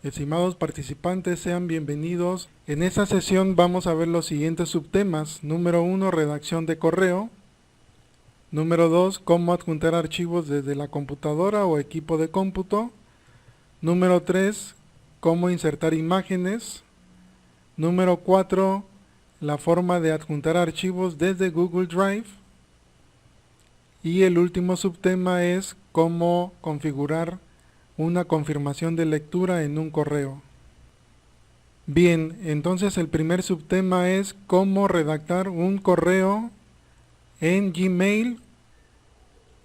Estimados participantes, sean bienvenidos. En esta sesión vamos a ver los siguientes subtemas. Número 1, redacción de correo. Número 2, cómo adjuntar archivos desde la computadora o equipo de cómputo. Número 3, cómo insertar imágenes. Número 4, la forma de adjuntar archivos desde Google Drive. Y el último subtema es cómo configurar una confirmación de lectura en un correo. Bien, entonces el primer subtema es cómo redactar un correo en Gmail.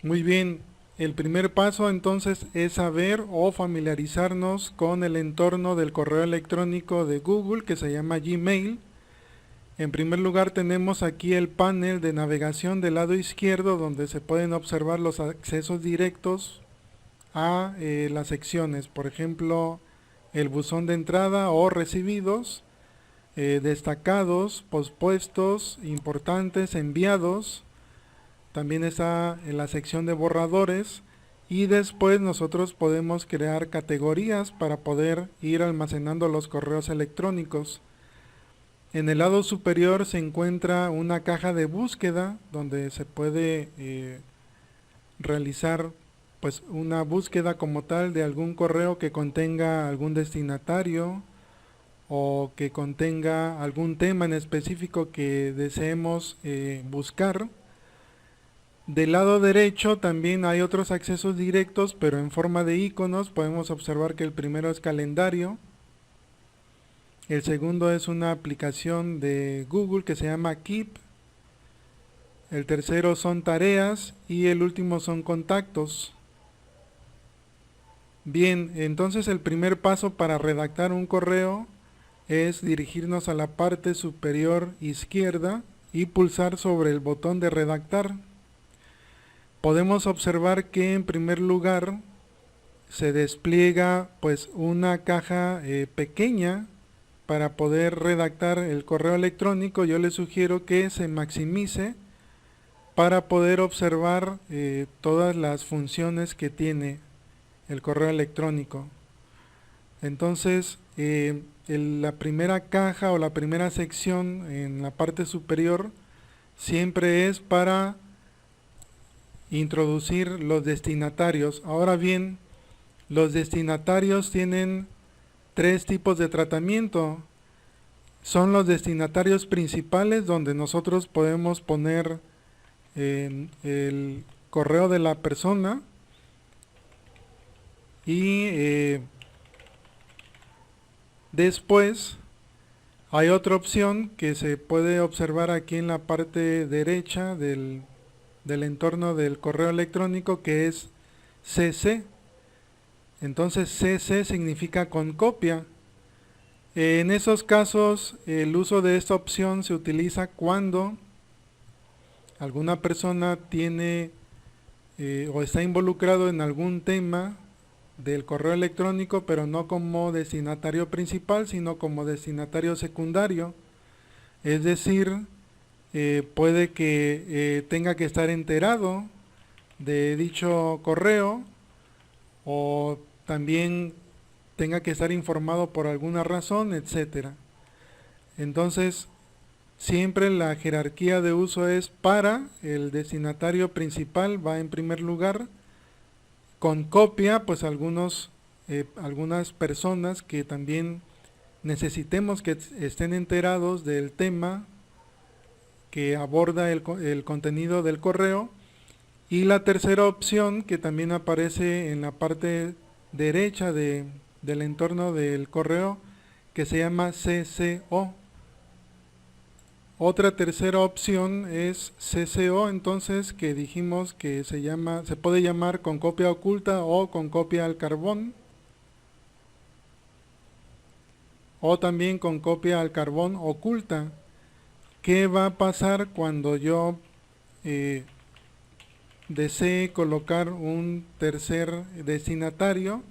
Muy bien, el primer paso entonces es saber o familiarizarnos con el entorno del correo electrónico de Google que se llama Gmail. En primer lugar tenemos aquí el panel de navegación del lado izquierdo donde se pueden observar los accesos directos a las secciones, por ejemplo, el buzón de entrada o recibidos, destacados, pospuestos, importantes, enviados. También está en la sección de borradores y después nosotros podemos crear categorías para poder ir almacenando los correos electrónicos. En el lado superior se encuentra una caja de búsqueda donde se puede realizar pues una búsqueda como tal de algún correo que contenga algún destinatario o que contenga algún tema en específico que deseemos buscar. Del lado derecho también hay otros accesos directos, pero en forma de iconos. Podemos observar que el primero es calendario, el segundo es una aplicación de Google que se llama Keep, el tercero son tareas y el último son contactos. Bien, entonces el primer paso para redactar un correo es dirigirnos a la parte superior izquierda y pulsar sobre el botón de redactar. Podemos observar que en primer lugar se despliega pues una caja pequeña para poder redactar el correo electrónico. Yo les sugiero que se maximice para poder observar todas las funciones que tiene el correo electrónico. Entonces, la primera caja o la primera sección en la parte superior siempre es para introducir los destinatarios. Ahora bien, los destinatarios tienen tres tipos de tratamiento. Son los destinatarios principales donde nosotros podemos poner el correo de la persona y después hay otra opción que se puede observar aquí en la parte derecha del entorno del correo electrónico, que es CC. Entonces CC significa con copia. En esos casos el uso de esta opción se utiliza cuando alguna persona tiene o está involucrado en algún tema del correo electrónico, pero no como destinatario principal, sino como destinatario secundario. Es decir, puede que tenga que estar enterado de dicho correo o también tenga que estar informado por alguna razón, etcétera. Entonces, siempre la jerarquía de uso es para el destinatario principal, va en primer lugar. Con copia, pues algunas personas que también necesitemos que estén enterados del tema que aborda el contenido del correo. Y la tercera opción, que también aparece en la parte derecha del entorno del correo, que se llama CCO. Otra tercera opción es CCO, entonces, que dijimos que se puede llamar con copia oculta o con copia al carbón, o también con copia al carbón oculta. ¿Qué va a pasar cuando yo desee colocar un tercer destinatario?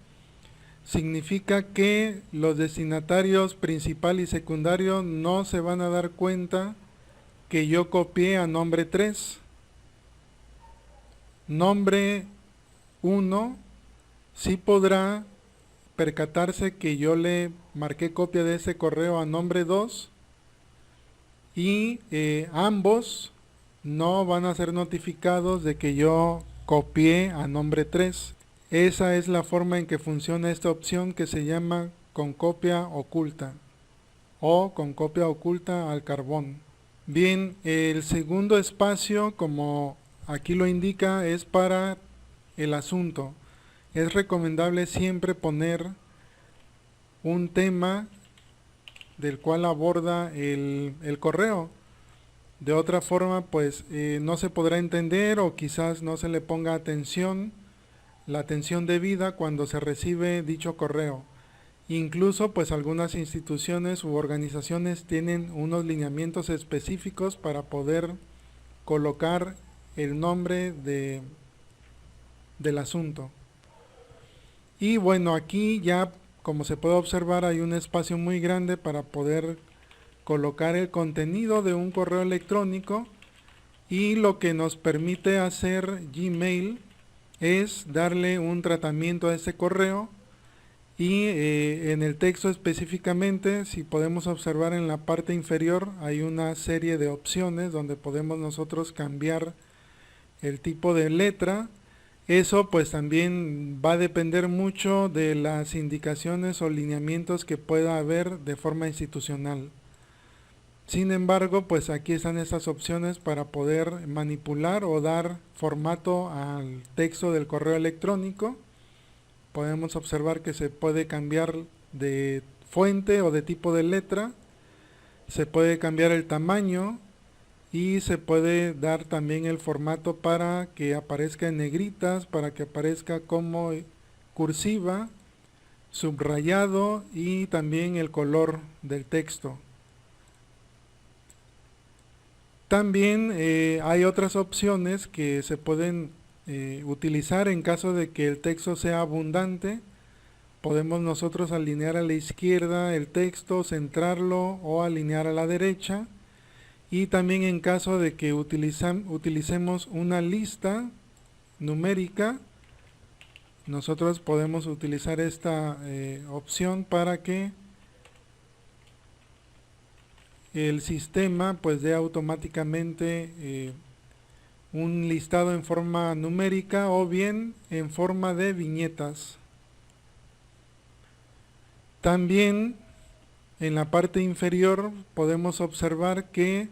Significa que los destinatarios principal y secundario no se van a dar cuenta que yo copié a nombre 3. Nombre 1 sí podrá percatarse que yo le marqué copia de ese correo a nombre 2 y ambos no van a ser notificados de que yo copié a nombre 3. Esa es la forma en que funciona esta opción que se llama con copia oculta o con copia oculta al carbón. Bien, el segundo espacio, como aquí lo indica, es para el asunto. Es recomendable siempre poner un tema del cual aborda el correo. De otra forma, pues no se podrá entender o quizás no se le ponga atención, la atención debida cuando se recibe dicho correo. Incluso, pues algunas instituciones u organizaciones tienen unos lineamientos específicos para poder colocar el nombre del asunto. Y bueno, aquí ya, como se puede observar, hay un espacio muy grande para poder colocar el contenido de un correo electrónico, y lo que nos permite hacer Gmail es darle un tratamiento a ese correo y en el texto específicamente, si podemos observar en la parte inferior, hay una serie de opciones donde podemos nosotros cambiar el tipo de letra. Eso pues también va a depender mucho de las indicaciones o lineamientos que pueda haber de forma institucional. Sin embargo, pues aquí están estas opciones para poder manipular o dar formato al texto del correo electrónico. Podemos observar que se puede cambiar de fuente o de tipo de letra, se puede cambiar el tamaño y se puede dar también el formato para que aparezca en negritas, para que aparezca como cursiva, subrayado y también el color del texto. También hay otras opciones que se pueden utilizar en caso de que el texto sea abundante. Podemos nosotros alinear a la izquierda el texto, centrarlo o alinear a la derecha. Y también en caso de que utilicemos una lista numérica, nosotros podemos utilizar esta opción para que el sistema pues dé automáticamente un listado en forma numérica o bien en forma de viñetas. También en la parte inferior podemos observar que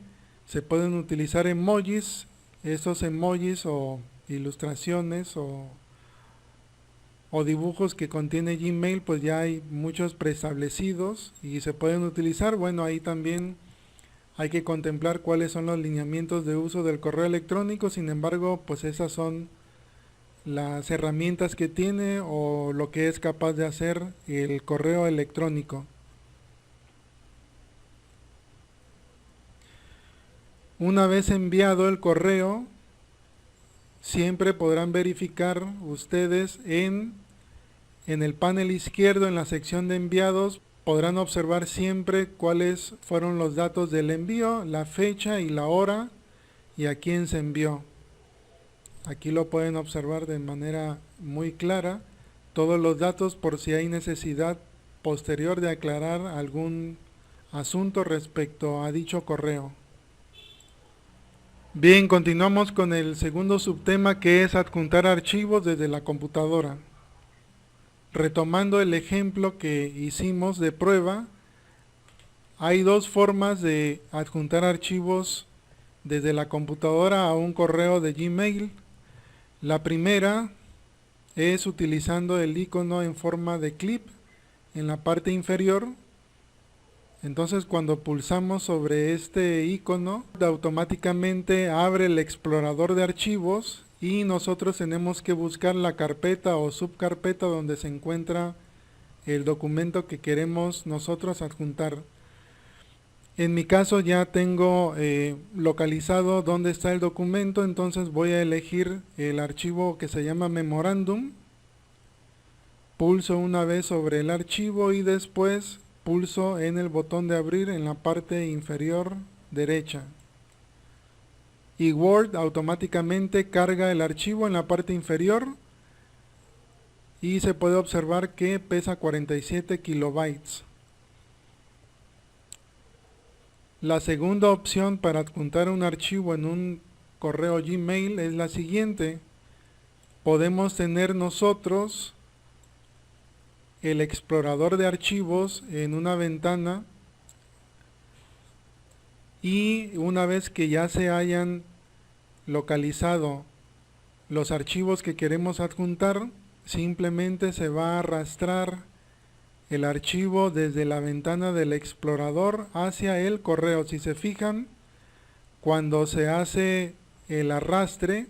se pueden utilizar emojis. Estos emojis o ilustraciones o dibujos que contiene Gmail, pues ya hay muchos preestablecidos y se pueden utilizar. Bueno, ahí también hay que contemplar cuáles son los lineamientos de uso del correo electrónico. Sin embargo, pues esas son las herramientas que tiene o lo que es capaz de hacer el correo electrónico. Una vez enviado el correo, siempre podrán verificar ustedes en el panel izquierdo, en la sección de enviados, podrán observar siempre cuáles fueron los datos del envío, la fecha y la hora y a quién se envió. Aquí lo pueden observar de manera muy clara, todos los datos por si hay necesidad posterior de aclarar algún asunto respecto a dicho correo. Bien, continuamos con el segundo subtema, que es adjuntar archivos desde la computadora. Retomando el ejemplo que hicimos de prueba, hay dos formas de adjuntar archivos desde la computadora a un correo de Gmail. La primera es utilizando el icono en forma de clip en la parte inferior. Entonces, cuando pulsamos sobre este icono, automáticamente abre el explorador de archivos y nosotros tenemos que buscar la carpeta o subcarpeta donde se encuentra el documento que queremos nosotros adjuntar. En mi caso ya tengo localizado dónde está el documento, entonces voy a elegir el archivo que se llama Memorandum. Pulso una vez sobre el archivo y después pulso en el botón de abrir en la parte inferior derecha. Y Word automáticamente carga el archivo en la parte inferior y se puede observar que pesa 47 kilobytes. La segunda opción para adjuntar un archivo en un correo Gmail es la siguiente. Podemos tener nosotros el explorador de archivos en una ventana y una vez que ya se hayan localizado los archivos que queremos adjuntar, simplemente se va a arrastrar el archivo desde la ventana del explorador hacia el correo. Si se fijan, cuando se hace el arrastre,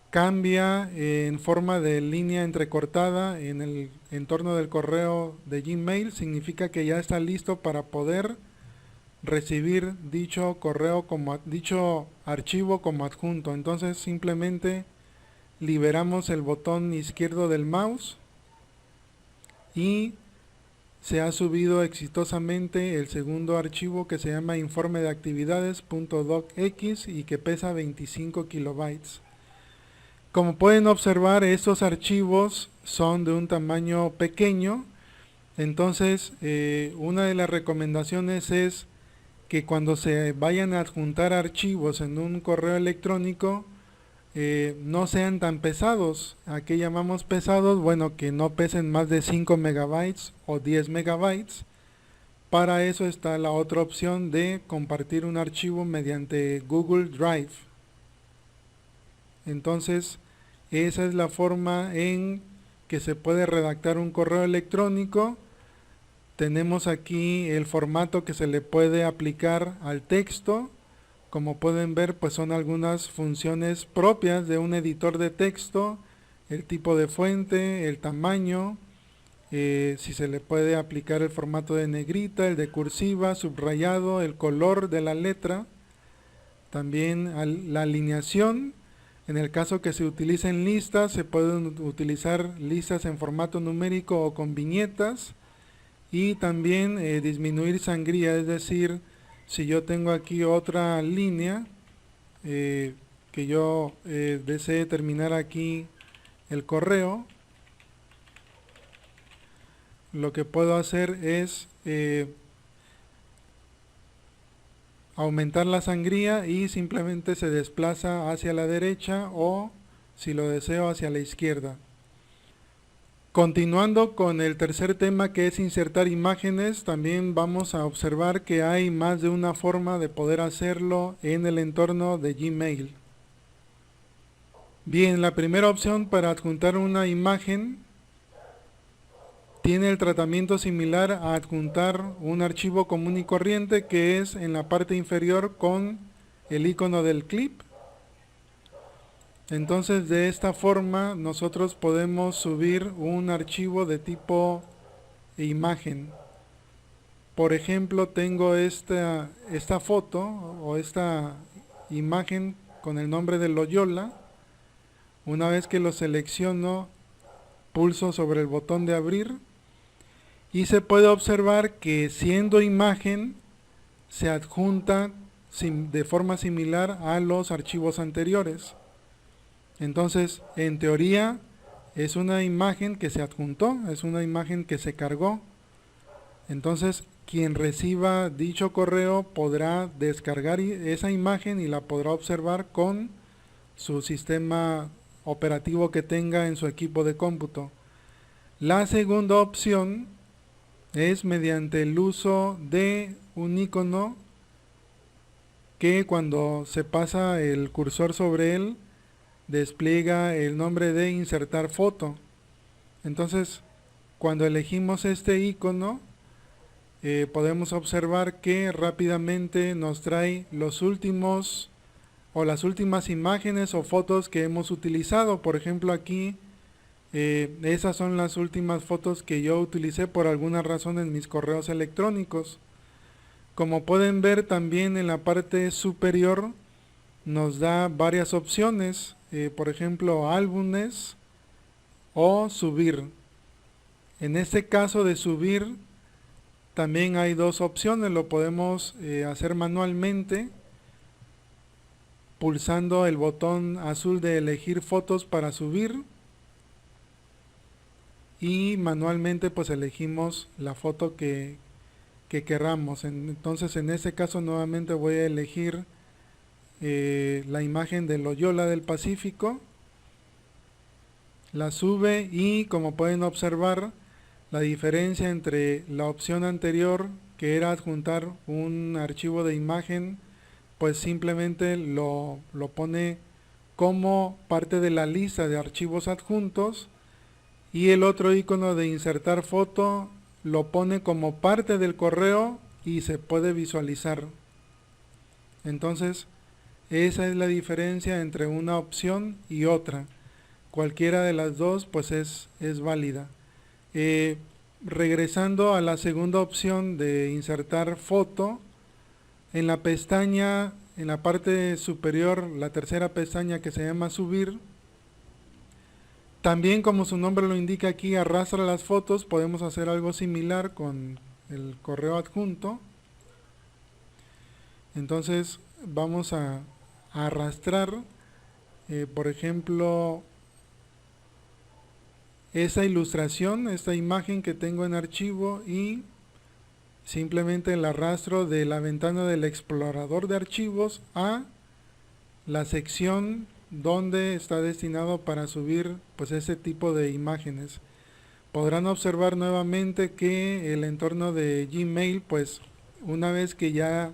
cambia en forma de línea entrecortada en el entorno del correo de Gmail. Significa que ya está listo para poder recibir dicho correo dicho archivo como adjunto. Entonces simplemente liberamos el botón izquierdo del mouse y se ha subido exitosamente el segundo archivo, que se llama informe de actividades.docx y que pesa 25 kilobytes. Como pueden observar, estos archivos son de un tamaño pequeño. Entonces una de las recomendaciones es que cuando se vayan a adjuntar archivos en un correo electrónico, no sean tan pesados. ¿A qué llamamos pesados? Bueno, que no pesen más de 5 megabytes o 10 megabytes. Para eso está la otra opción de compartir un archivo mediante Google Drive. Entonces, esa es la forma en que se puede redactar un correo electrónico. Tenemos aquí el formato que se le puede aplicar al texto. Como pueden ver, pues son algunas funciones propias de un editor de texto: el tipo de fuente, el tamaño, si se le puede aplicar el formato de negrita, el de cursiva, subrayado, el color de la letra, también la alineación. En el caso que se utilicen listas, se pueden utilizar listas en formato numérico o con viñetas, y también disminuir sangría, es decir, si yo tengo aquí otra línea que yo desee terminar aquí el correo, lo que puedo hacer es aumentar la sangría y simplemente se desplaza hacia la derecha o, si lo deseo, hacia la izquierda. Continuando con el tercer tema, que es insertar imágenes, también vamos a observar que hay más de una forma de poder hacerlo en el entorno de Gmail. Bien, la primera opción para adjuntar una imagen tiene el tratamiento similar a adjuntar un archivo común y corriente, que es en la parte inferior con el icono del clip. Entonces, de esta forma nosotros podemos subir un archivo de tipo imagen. Por ejemplo, tengo esta foto o esta imagen con el nombre de Loyola. Una vez que lo selecciono, pulso sobre el botón de abrir y se puede observar que, siendo imagen, se adjunta de forma similar a los archivos anteriores. Entonces, en teoría, es una imagen que se adjuntó, es una imagen que se cargó. Entonces, quien reciba dicho correo podrá descargar esa imagen y la podrá observar con su sistema operativo que tenga en su equipo de cómputo. La segunda opción es mediante el uso de un icono que, cuando se pasa el cursor sobre él, despliega el nombre de insertar foto. Entonces, cuando elegimos este icono, podemos observar que rápidamente nos trae los últimos o las últimas imágenes o fotos que hemos utilizado. Por ejemplo, aquí esas son las últimas fotos que yo utilicé por alguna razón en mis correos electrónicos. Como pueden ver, también en la parte superior nos da varias opciones, por ejemplo, álbumes o subir. En este caso de subir, también hay dos opciones. Lo podemos hacer manualmente pulsando el botón azul de elegir fotos para subir, y manualmente pues elegimos la foto que queramos. Entonces en este caso nuevamente voy a elegir la imagen de Loyola del Pacífico, la sube y como pueden observar la diferencia entre la opción anterior, que era adjuntar un archivo de imagen, pues simplemente lo pone como parte de la lista de archivos adjuntos, y el otro icono de insertar foto lo pone como parte del correo y se puede visualizar. Entonces esa es la diferencia entre una opción y otra. Cualquiera de las dos pues es válida. Regresando a la segunda opción de insertar foto, en la pestaña, en la parte superior, la tercera pestaña que se llama subir, también como su nombre lo indica aquí, arrastra las fotos. Podemos hacer algo similar con el correo adjunto. Entonces vamos a arrastrar, por ejemplo, esa ilustración, esta imagen que tengo en archivo, y simplemente el arrastro de la ventana del explorador de archivos a la sección donde está destinado para subir pues ese tipo de imágenes. Podrán observar nuevamente que el entorno de Gmail, pues una vez que ya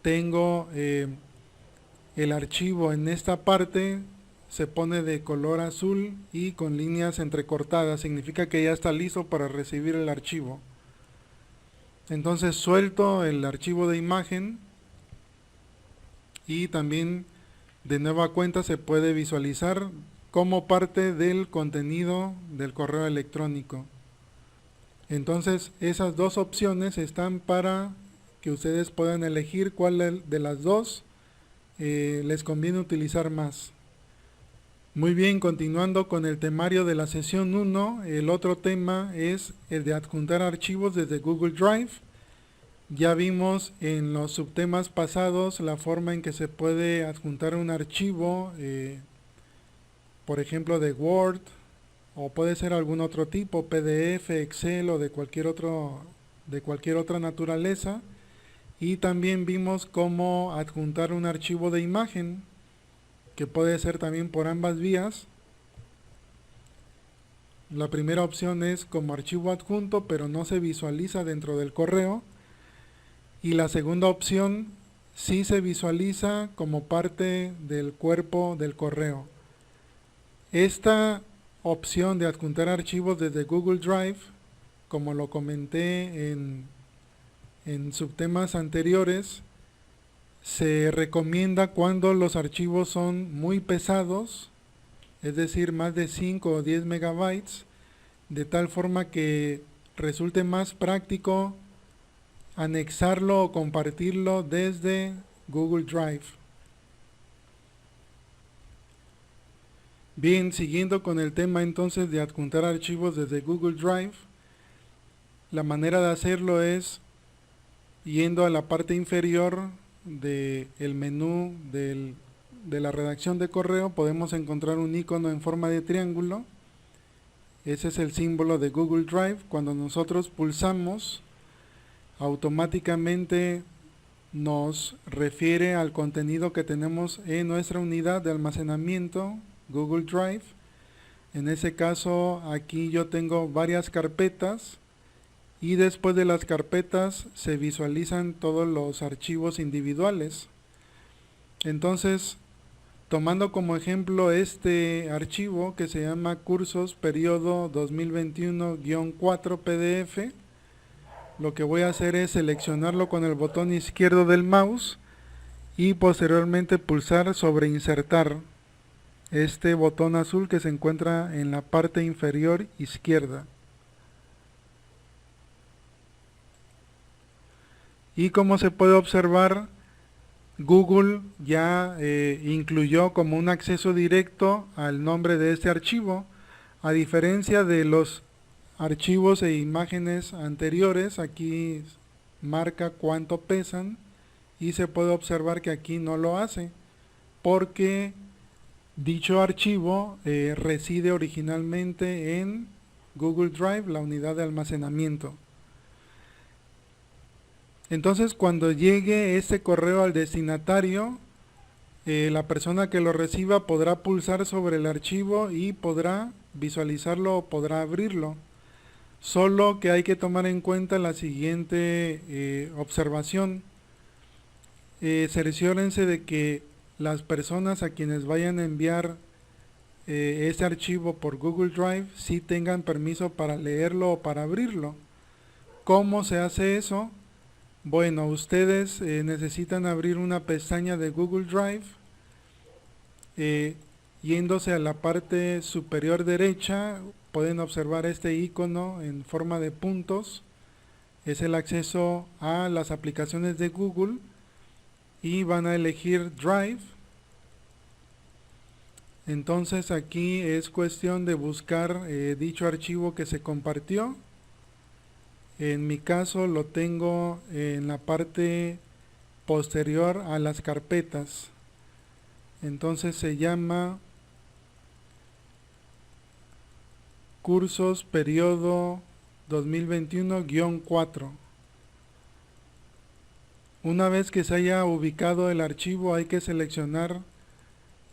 tengo el archivo en esta parte, se pone de color azul y con líneas entrecortadas. Significa que ya está listo para recibir el archivo. Entonces suelto el archivo de imagen y también de nueva cuenta se puede visualizar como parte del contenido del correo electrónico. Entonces esas dos opciones están para que ustedes puedan elegir cuál de las dos les conviene utilizar más. Muy bien, continuando con el temario de la sesión 1, el otro tema es el de adjuntar archivos desde Google Drive. Ya vimos en los subtemas pasados la forma en que se puede adjuntar un archivo, por ejemplo de Word, o puede ser algún otro tipo, PDF, Excel o de cualquier otra naturaleza. Y también vimos cómo adjuntar un archivo de imagen, que puede ser también por ambas vías. La primera opción es como archivo adjunto, pero no se visualiza dentro del correo. Y la segunda opción sí se visualiza como parte del cuerpo del correo. Esta opción de adjuntar archivos desde Google Drive, como lo comenté en subtemas anteriores, se recomienda cuando los archivos son muy pesados, es decir, más de 5 o 10 megabytes, de tal forma que resulte más práctico anexarlo o compartirlo desde Google Drive. Bien, siguiendo con el tema entonces de adjuntar archivos desde Google Drive, la manera de hacerlo es yendo a la parte inferior del menú de la redacción de correo. Podemos encontrar un icono en forma de triángulo. Ese es el símbolo de Google Drive. Cuando nosotros pulsamos, automáticamente nos refiere al contenido que tenemos en nuestra unidad de almacenamiento Google Drive. En ese caso aquí yo tengo varias carpetas y después de las carpetas se visualizan todos los archivos individuales. Entonces, tomando como ejemplo este archivo que se llama cursos periodo 2021-4 PDF, lo que voy a hacer es seleccionarlo con el botón izquierdo del mouse y posteriormente pulsar sobre insertar, este botón azul que se encuentra en la parte inferior izquierda. Y como se puede observar, Google ya incluyó como un acceso directo al nombre de este archivo, a diferencia de los archivos e imágenes anteriores. Aquí marca cuánto pesan y se puede observar que aquí no lo hace, porque dicho archivo reside originalmente en Google Drive, la unidad de almacenamiento. Entonces, cuando llegue ese correo al destinatario, la persona que lo reciba podrá pulsar sobre el archivo y podrá visualizarlo o podrá abrirlo. Solo que hay que tomar en cuenta la siguiente observación. Cerciórense de que las personas a quienes vayan a enviar ese archivo por Google Drive sí tengan permiso para leerlo o para abrirlo. ¿Cómo se hace eso? Bueno, ustedes necesitan abrir una pestaña de Google Drive, yéndose a la parte superior derecha, pueden observar este icono en forma de puntos, es el acceso a las aplicaciones de Google, y van a elegir Drive. Entonces aquí es cuestión de buscar dicho archivo que se compartió. En mi caso lo tengo en la parte posterior a las carpetas. Entonces se llama Cursos Periodo 2021-4. Una vez que se haya ubicado el archivo, hay que seleccionar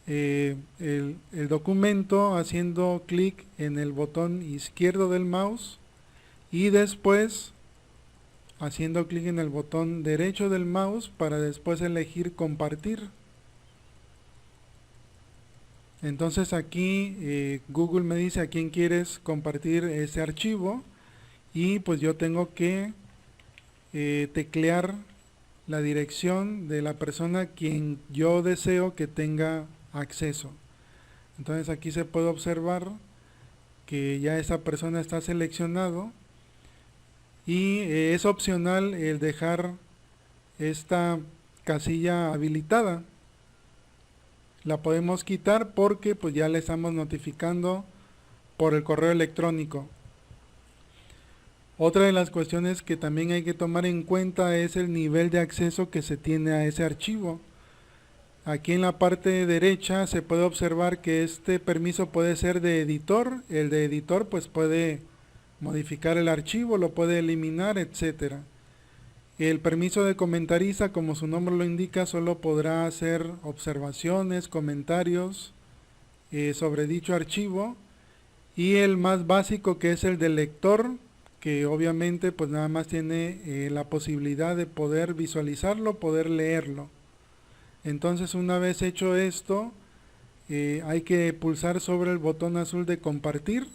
el documento haciendo clic en el botón izquierdo del mouse y después haciendo clic en el botón derecho del mouse para después elegir compartir. Entonces aquí Google me dice a quién quieres compartir ese archivo y pues yo tengo que teclear la dirección de la persona a quien yo deseo que tenga acceso. Entonces aquí se puede observar que ya esa persona está seleccionado y es opcional el dejar esta casilla habilitada. La podemos quitar porque pues ya le estamos notificando por el correo electrónico. Otra de las cuestiones que también hay que tomar en cuenta es el nivel de acceso que se tiene a ese archivo. Aquí en la parte derecha se puede observar que este permiso puede ser de editor. El de editor pues puede modificar el archivo, lo puede eliminar, etcétera. El permiso de comentarista, como su nombre lo indica, solo podrá hacer observaciones, comentarios sobre dicho archivo. Y el más básico, que es el de lector, que obviamente pues nada más tiene la posibilidad de poder visualizarlo, poder leerlo. Entonces una vez hecho esto, hay que pulsar sobre el botón azul de compartir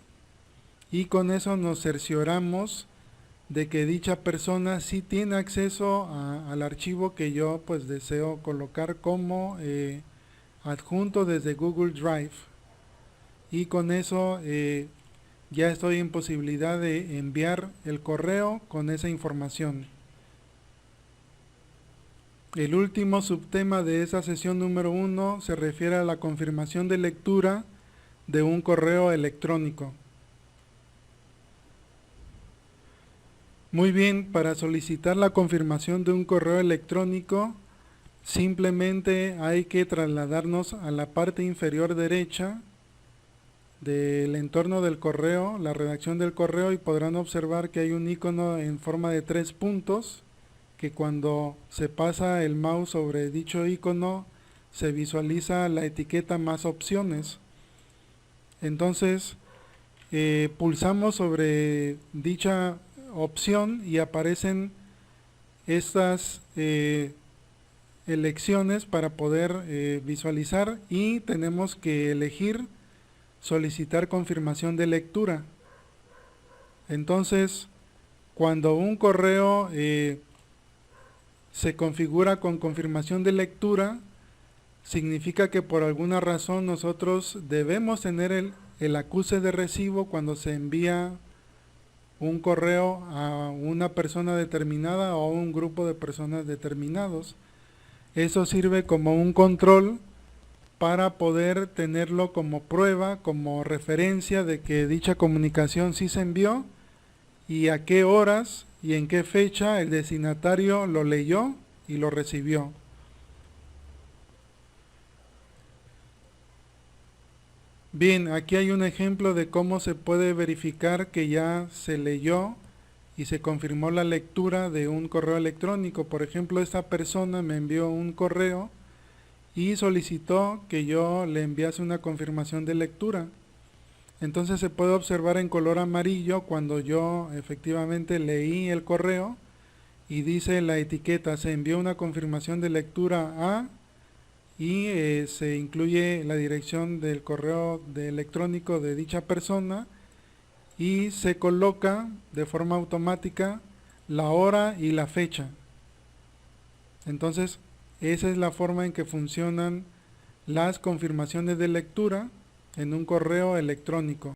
y con eso nos cercioramos de que dicha persona sí tiene acceso al archivo que yo pues deseo colocar como adjunto desde Google Drive, y con eso ya estoy en posibilidad de enviar el correo con esa información. El último subtema de esa sesión número 1 se refiere a la confirmación de lectura de un correo electrónico. Muy bien, para solicitar la confirmación de un correo electrónico, simplemente hay que trasladarnos a la parte inferior derecha del entorno del correo, la redacción del correo, y podrán observar que hay un icono en forma de 3 puntos, que cuando se pasa el mouse sobre dicho icono se visualiza la etiqueta más opciones. Entonces pulsamos sobre dicha opción y aparecen estas elecciones para poder visualizar, y tenemos que elegir solicitar confirmación de lectura. Entonces, cuando un correo se configura con confirmación de lectura, significa que por alguna razón nosotros debemos tener el acuse de recibo cuando se envía un correo a una persona determinada o a un grupo de personas determinados. Eso sirve como un control para poder tenerlo como prueba, como referencia de que dicha comunicación sí se envió y a qué horas y en qué fecha el destinatario lo leyó y lo recibió. Bien, aquí hay un ejemplo de cómo se puede verificar que ya se leyó y se confirmó la lectura de un correo electrónico. Por ejemplo, esta persona me envió un correo y solicitó que yo le enviase una confirmación de lectura. Entonces se puede observar en color amarillo cuando yo efectivamente leí el correo y dice la etiqueta: se envió una confirmación de lectura a, y se incluye la dirección del correo electrónico de dicha persona, y se coloca de forma automática la hora y la fecha. Entonces, esa es la forma en que funcionan las confirmaciones de lectura en un correo electrónico.